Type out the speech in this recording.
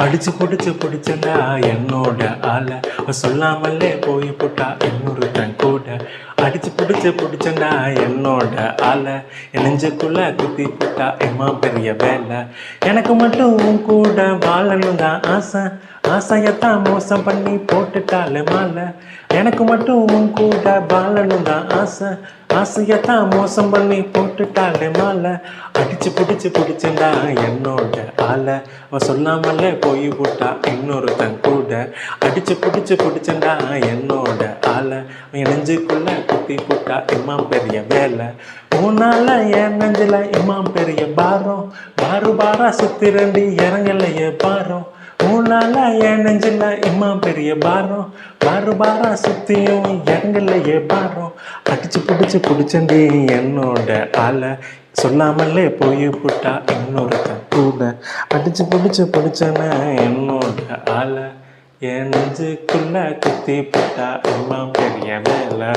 அடிச்சு பிடிச்சண்டா என்னோட ஆளை சொல்லாமலே போய் போட்டா இன்னொருத்தன் கூட. அடிச்சு பிடிச்சண்டா என்னோட ஆளை நெஞ்சுக்குள்ள குத்தி போட்டா எம்மா பெரிய வேலை. எனக்கு மட்டும் உன் கூட வாழணும் தான் ஆசை, ஆசையத்தான் மோசம் பண்ணி போட்டுட்டாலே மாலை. எனக்கு மட்டும் உன் கூட வாழணும் தான் ஆசை, ஆசையத்தான் மோசம் பண்ணி போட்டுட்டாலே மாலை. அடிச்சு பிடிச்சண்டா என்னோட ஆளை சொல்லாமலே போய் போட்டா இன்னொருத்தன் கூட. அடிச்சு பிடிச்சண்டா என்னோட ஆளை நெஞ்சுக்குள்ள குத்தி போட்டா இம்மாம் பெரிய வேலை. உன்னால என் நெஞ்சில இம்மாம் பெரிய பாரம், பாரா சுத்தி ரெண்டு இறங்கலையே பாரம். உன்னால என் நெஞ்சில இம்மாம் பெரிய பாரம், பாரா சுத்தியும் இறங்கலையே பாரம். அடிச்சு பிடிச்சண்டி என்னோட ஆளை சொல்லாமலே போய் போட்டா இன்னொருத்தன் கூட. அடிச்சு பிடிச்சன என்னோட ஆளை என் நெஞ்சுக்குள்ள குத்தி போட்டா எல்லாம் பெரிய வேலை.